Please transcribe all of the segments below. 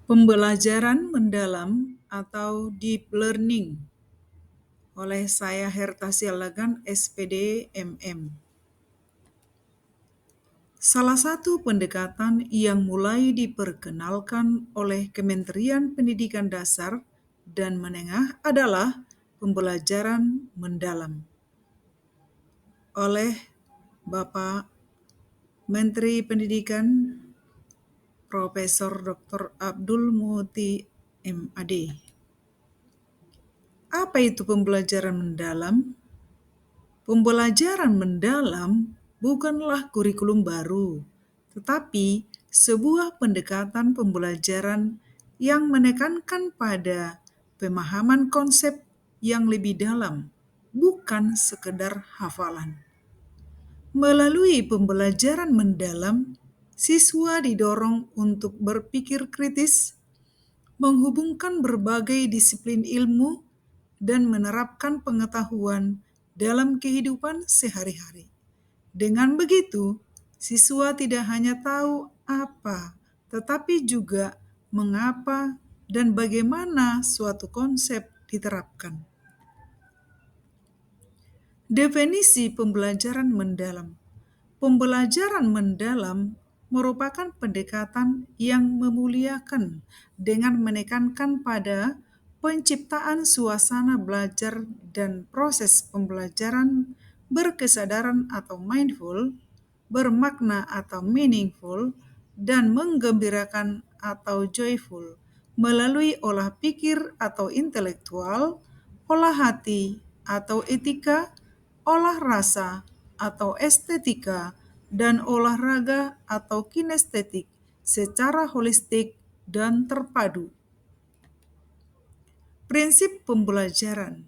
Pembelajaran mendalam atau deep learning oleh saya Herta Sialagan, SPD MM. Salah satu pendekatan yang mulai diperkenalkan oleh Kementerian Pendidikan Dasar dan Menengah adalah pembelajaran mendalam oleh Bapak Menteri Pendidikan Profesor Dr. Abdul Muti MAD. Apa itu pembelajaran mendalam? Pembelajaran mendalam bukanlah kurikulum baru, tetapi sebuah pendekatan pembelajaran yang menekankan pada pemahaman konsep yang lebih dalam, bukan sekedar hafalan. Melalui pembelajaran mendalam, siswa didorong untuk berpikir kritis, menghubungkan berbagai disiplin ilmu, dan menerapkan pengetahuan dalam kehidupan sehari-hari. Dengan begitu, siswa tidak hanya tahu apa, tetapi juga mengapa dan bagaimana suatu konsep diterapkan. Definisi pembelajaran mendalam. Pembelajaran mendalam merupakan pendekatan yang memuliakan dengan menekankan pada penciptaan suasana belajar dan proses pembelajaran berkesadaran atau mindful, bermakna atau meaningful, dan menggembirakan atau joyful melalui olah pikir atau intelektual, olah hati atau etika, olah rasa atau estetika, dan olahraga atau kinestetik secara holistik dan terpadu. Prinsip pembelajaran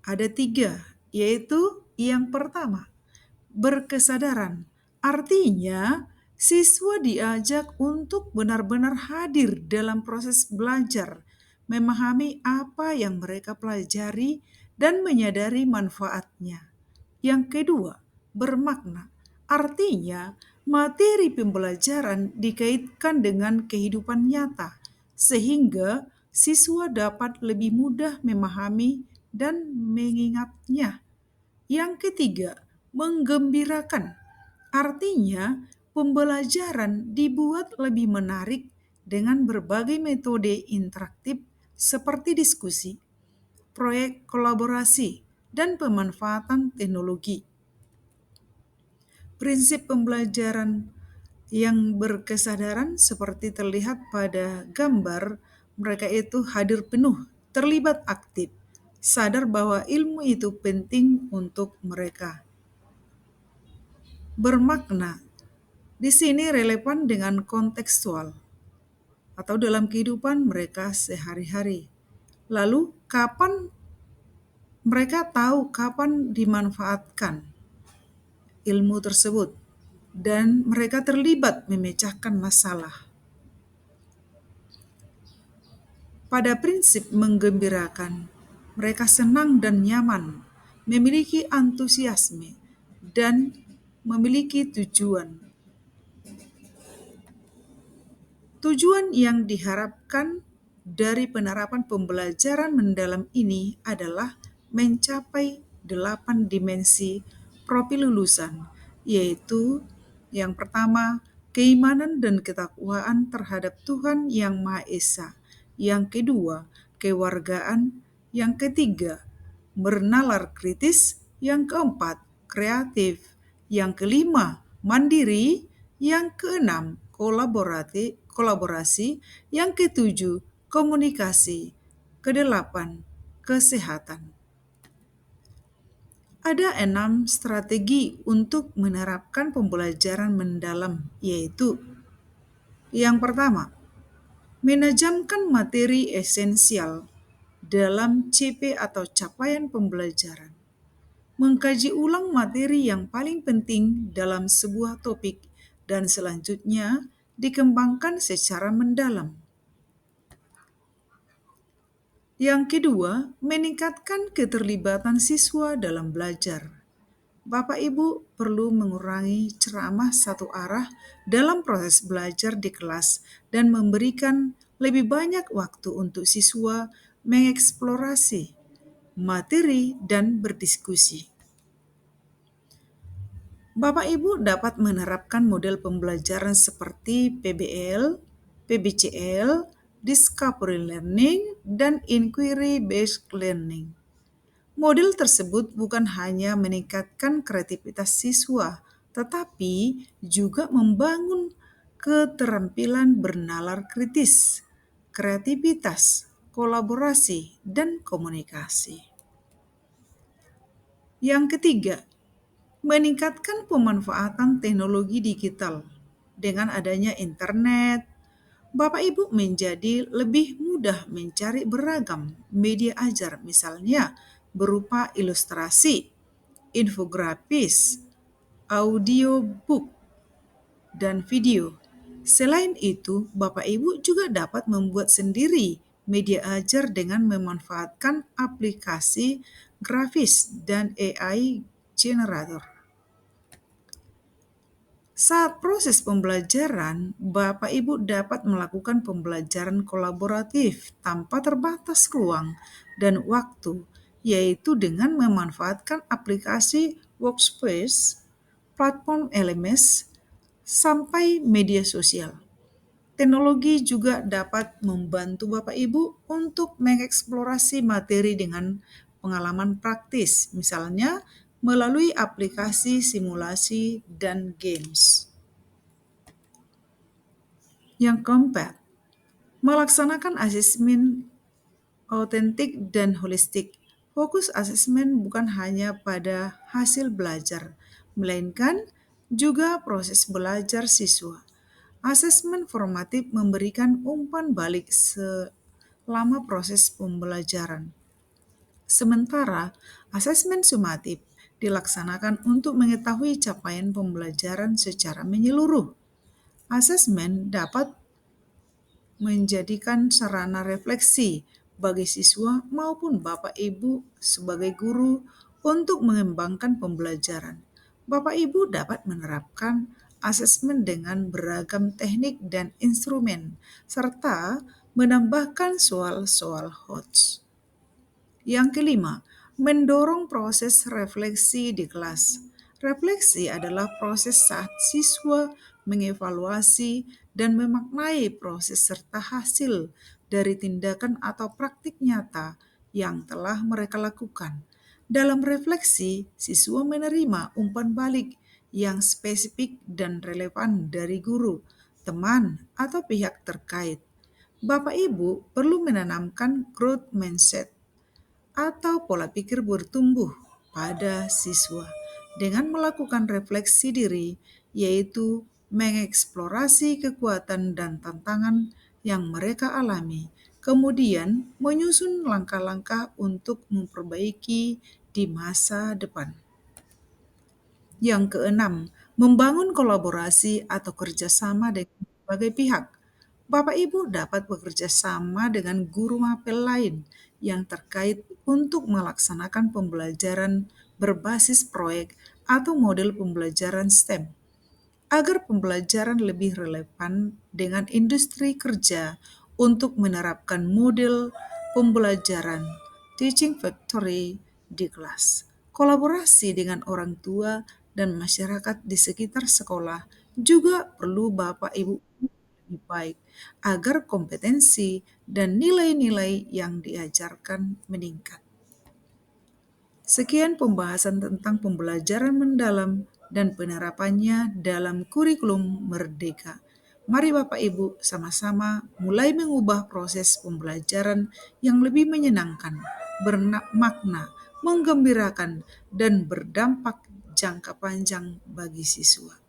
ada 3, yaitu yang pertama, berkesadaran. Artinya, siswa diajak untuk benar-benar hadir dalam proses belajar, memahami apa yang mereka pelajari, dan menyadari manfaatnya. Yang kedua, bermakna. Artinya, materi pembelajaran dikaitkan dengan kehidupan nyata, sehingga siswa dapat lebih mudah memahami dan mengingatnya. Yang ketiga, menggembirakan. Artinya, pembelajaran dibuat lebih menarik dengan berbagai metode interaktif seperti diskusi, proyek kolaborasi, dan pemanfaatan teknologi. Prinsip pembelajaran yang berkesadaran seperti terlihat pada gambar, mereka itu hadir penuh, terlibat aktif, sadar bahwa ilmu itu penting untuk mereka. Bermakna, di sini relevan dengan kontekstual atau dalam kehidupan mereka sehari-hari. Lalu, kapan mereka tahu kapan dimanfaatkan ilmu tersebut, dan mereka terlibat memecahkan masalah. Pada prinsip menggembirakan, mereka senang dan nyaman, memiliki antusiasme, dan memiliki tujuan. Tujuan yang diharapkan dari penerapan pembelajaran mendalam ini adalah mencapai 8 dimensi profil lulusan, yaitu yang pertama, keimanan dan ketakwaan terhadap Tuhan Yang Maha Esa. Yang kedua, kewargaan. Yang ketiga, bernalar kritis. Yang keempat, kreatif. Yang kelima, mandiri. Yang keenam, kolaborasi. Yang ketujuh, komunikasi. Kedelapan, kesehatan. Ada 6 strategi untuk menerapkan pembelajaran mendalam, yaitu yang pertama, menajamkan materi esensial dalam CP atau capaian pembelajaran. Mengkaji ulang materi yang paling penting dalam sebuah topik dan selanjutnya dikembangkan secara mendalam. Yang kedua, meningkatkan keterlibatan siswa dalam belajar. Bapak Ibu perlu mengurangi ceramah satu arah dalam proses belajar di kelas dan memberikan lebih banyak waktu untuk siswa mengeksplorasi materi dan berdiskusi. Bapak Ibu dapat menerapkan model pembelajaran seperti PBL, PBCL, Discovery Learning, dan Inquiry Based Learning. Model tersebut bukan hanya meningkatkan kreativitas siswa, tetapi juga membangun keterampilan bernalar kritis, kreativitas, kolaborasi, dan komunikasi. Yang ketiga, meningkatkan pemanfaatan teknologi digital. Dengan adanya internet, Bapak Ibu menjadi lebih mudah mencari beragam media ajar, misalnya berupa ilustrasi, infografis, audiobook, dan video. Selain itu, Bapak Ibu juga dapat membuat sendiri media ajar dengan memanfaatkan aplikasi grafis dan AI generator. Saat proses pembelajaran, Bapak Ibu dapat melakukan pembelajaran kolaboratif tanpa terbatas ruang dan waktu, yaitu dengan memanfaatkan aplikasi workspace, platform LMS, sampai media sosial. Teknologi juga dapat membantu Bapak Ibu untuk mengeksplorasi materi dengan pengalaman praktis, misalnya melalui aplikasi simulasi dan games. Yang keempat, melaksanakan asesmen autentik dan holistik. Fokus asesmen bukan hanya pada hasil belajar, melainkan juga proses belajar siswa. Asesmen formatif memberikan umpan balik selama proses pembelajaran. Sementara asesmen sumatif dilaksanakan untuk mengetahui capaian pembelajaran secara menyeluruh. Asesmen dapat menjadikan sarana refleksi bagi siswa maupun Bapak Ibu sebagai guru untuk mengembangkan pembelajaran. Bapak Ibu dapat menerapkan asesmen dengan beragam teknik dan instrumen, serta menambahkan soal-soal HOTS. Yang kelima, mendorong proses refleksi di kelas. Refleksi adalah proses saat siswa mengevaluasi dan memaknai proses serta hasil dari tindakan atau praktik nyata yang telah mereka lakukan. Dalam refleksi, siswa menerima umpan balik yang spesifik dan relevan dari guru, teman, atau pihak terkait. Bapak Ibu perlu menanamkan growth mindset atau pola pikir bertumbuh pada siswa dengan melakukan refleksi diri, yaitu mengeksplorasi kekuatan dan tantangan yang mereka alami, kemudian menyusun langkah-langkah untuk memperbaiki di masa depan. Yang keenam, membangun kolaborasi atau kerjasama dengan berbagai pihak. Bapak Ibu dapat bekerja sama dengan guru mapel lain yang terkait untuk melaksanakan pembelajaran berbasis proyek atau model pembelajaran STEM agar pembelajaran lebih relevan dengan industri kerja untuk menerapkan model pembelajaran Teaching Factory di kelas. Kolaborasi dengan orang tua dan masyarakat di sekitar sekolah juga perlu Bapak Ibu lebih baik agar kompetensi dan nilai-nilai yang diajarkan meningkat. Sekian pembahasan tentang pembelajaran mendalam dan penerapannya dalam kurikulum Merdeka. Mari Bapak Ibu sama-sama mulai mengubah proses pembelajaran yang lebih menyenangkan, bermakna, menggembirakan, dan berdampak jangka panjang bagi siswa.